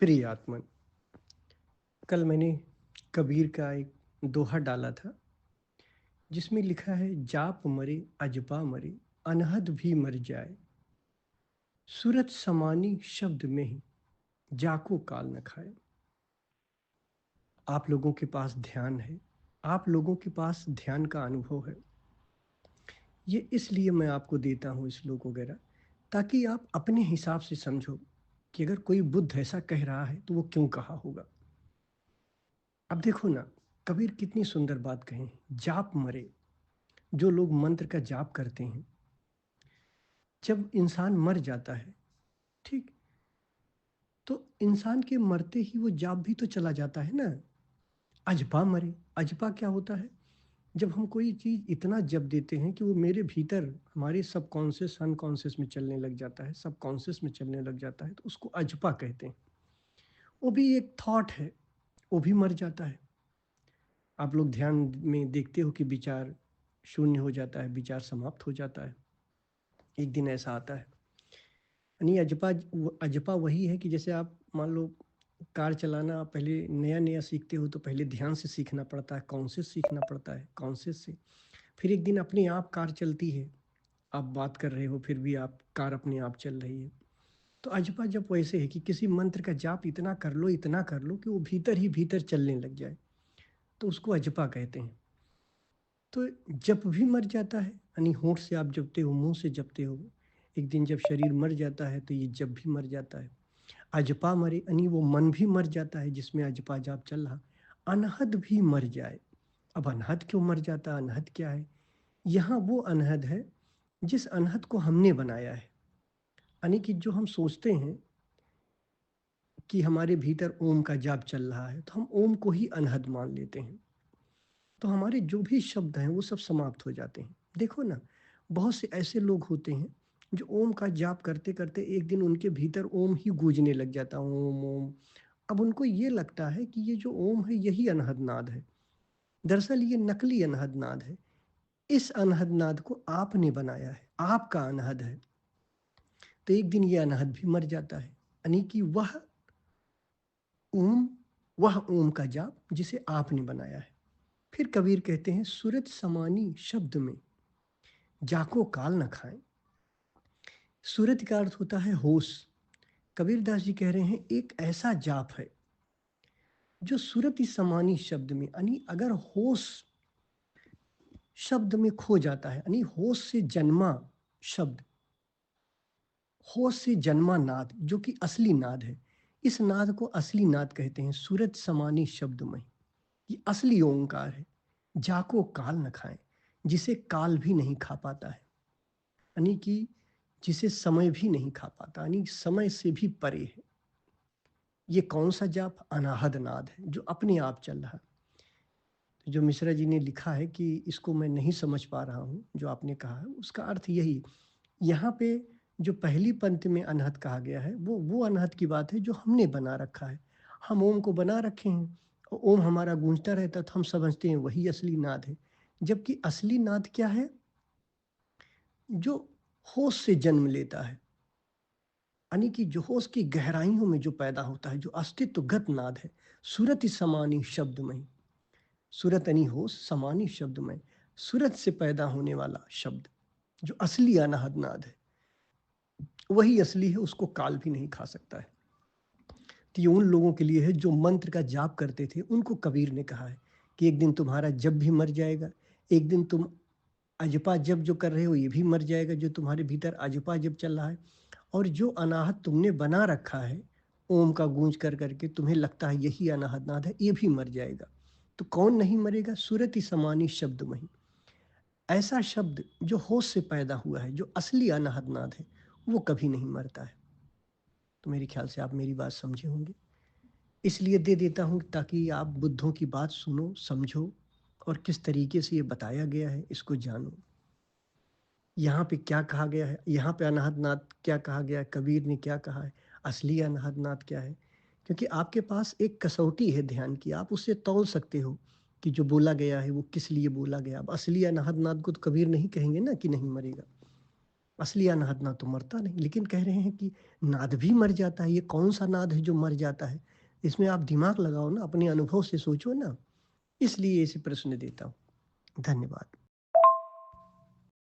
प्रिय आत्मन, कल मैंने कबीर का एक दोहा डाला था जिसमें लिखा है, जाप मरे अजपा मरे अनहद भी मर जाए, सूरत समानी शब्द में ही जाको काल न खाए। आप लोगों के पास ध्यान है, आप लोगों के पास ध्यान का अनुभव है। ये इसलिए मैं आपको देता हूँ श्लोक वगैरह, ताकि आप अपने हिसाब से समझो कि अगर कोई बुद्ध ऐसा कह रहा है तो वो क्यों कहा होगा। अब देखो ना, कबीर कितनी सुंदर बात कहे, जाप मरे। जो लोग मंत्र का जाप करते हैं, जब इंसान मर जाता है, ठीक, तो इंसान के मरते ही वो जाप भी तो चला जाता है ना। अजपा मरे, अजपा क्या होता है? जब हम कोई चीज इतना जप देते हैं कि वो मेरे भीतर, हमारे सबकॉन्शियस अनकॉन्शियस में चलने लग जाता है, सबकॉन्शियस में चलने लग जाता है, तो उसको अजपा कहते हैं। वो भी एक थॉट है, वो भी मर जाता है। आप लोग ध्यान में देखते हो कि विचार शून्य हो जाता है, विचार समाप्त हो जाता है। एक दिन ऐसा आता है, यानी अजपा, अजपा वही है कि जैसे आप मान लो कार चलाना पहले नया नया सीखते हो तो पहले ध्यान से सीखना पड़ता है, कॉन्शियस सीखना पड़ता है, कॉन्शियस से फिर एक दिन अपने आप कार चलती है। आप बात कर रहे हो फिर भी आप कार अपने आप चल रही है। तो अजपा जब वैसे है कि किसी मंत्र का जाप इतना कर लो, इतना कर लो कि वो भीतर ही भीतर चलने लग जाए, तो उसको अजपा कहते हैं। तो जप भी मर जाता है, यानी होंठ से आप जपते हो, मुंह से जपते हो, एक दिन जब शरीर मर जाता है तो ये जप भी मर जाता है। अजपा मरे, यानी वो मन भी मर जाता है जिसमें अजपा जाप चल रहा। अनहद भी मर जाए। अब अनहद क्यों मर जाता है? अनहद क्या है? यहाँ वो अनहद है जिस अनहद को हमने बनाया है, यानी कि जो हम सोचते हैं कि हमारे भीतर ओम का जाप चल रहा है, तो हम ओम को ही अनहद मान लेते हैं। तो हमारे जो भी शब्द हैं वो सब समाप्त हो जाते हैं। देखो ना, बहुत से ऐसे लोग होते हैं जो ओम का जाप करते करते एक दिन उनके भीतर ओम ही गूंजने लग जाता, ओम ओम। अब उनको ये लगता है कि ये जो ओम है यही अनहद नाद है। दरअसल ये नकली अनहद नाद है। इस अनहद नाद को आपने बनाया है, आपका अनहद है। तो एक दिन ये अनहद भी मर जाता है, यानी कि ओम वह ओम का जाप जिसे आपने बनाया है। फिर कबीर कहते हैं, सूरत समानी शब्द में जाको काल न खाएं। सूरत का अर्थ होता है होश। कबीरदास जी कह रहे हैं एक ऐसा जाप है जो सूरत समानी शब्द में, यानी अगर होश शब्द में खो जाता है, यानी होश से जन्मा शब्द, होश से जन्मा नाद जो कि असली नाद है, इस नाद को असली नाद कहते हैं। सूरत समानी शब्द में ये असली ओंकार है। जाको काल न खाएं, जिसे काल भी नहीं खा पाता है, यानी कि जिसे समय भी नहीं खा पाता, यानी समय से भी परे है। ये कौन सा जाप? अनाहद नाद है जो अपने आप चल रहा है। तो जो मिश्रा जी ने लिखा है कि इसको मैं नहीं समझ पा रहा हूँ, जो आपने कहा है उसका अर्थ यही, यहाँ पे जो पहली पंक्ति में अनहद कहा गया है वो अनहद की बात है जो हमने बना रखा है। हम ओम को बना रखे हैं और ओम हमारा गूंजता रहता तो हम समझते हैं वही असली नाद है। जबकि असली नाद क्या है? जो होश से जन्म लेता है, यानी कि जो होश की गहराइयों में जो पैदा होता है, जो अस्तित्वगत नाद है। सूरत समानी शब्द में, सूरत यानी होश, समानी शब्द में, सूरत से पैदा होने वाला शब्द जो असली अनाहद नाद है, वही असली है, उसको काल भी नहीं खा सकता है। तो ये उन लोगों के लिए है जो मंत्र का जाप करते थे, उनको कबीर ने कहा है कि एक दिन तुम्हारा जप भी मर जाएगा, एक दिन तुम अजपा जप जो कर रहे हो ये भी मर जाएगा, जो तुम्हारे भीतर अजपा जप चल रहा है। और जो अनाहत तुमने बना रखा है ओम का गूंज कर करके, तुम्हें लगता है यही अनाहत नाद है, ये भी मर जाएगा। तो कौन नहीं मरेगा? सूरत समानी शब्द में, ऐसा शब्द जो होश से पैदा हुआ है, जो असली अनाहत नाद है, वो कभी नहीं मरता है। तो मेरे ख्याल से आप मेरी बात समझे होंगे, इसलिए दे देता हूँ ताकि आप बुद्धों की बात सुनो, समझो और किस तरीके से ये बताया गया है इसको जानो। यहाँ पे क्या कहा गया है, यहाँ पे अनाहत नाद क्या कहा गया है, कबीर ने क्या कहा है, असली अनाहत नाद क्या है। क्योंकि आपके पास एक कसौटी है ध्यान की, आप उससे तौल सकते हो कि जो बोला गया है वो किस लिए बोला गया। अब असली अनाहत नाद को तो कबीर नहीं कहेंगे ना कि नहीं मरेगा। असली अनाद ना तो मरता नहीं, लेकिन कह रहे हैं कि नाद भी मर जाता है। ये कौन सा नाद है जो मर जाता है? इसमें आप दिमाग लगाओ ना, अपने अनुभव से सोचो ना, इसलिए ऐसे प्रश्न देता हूँ। धन्यवाद।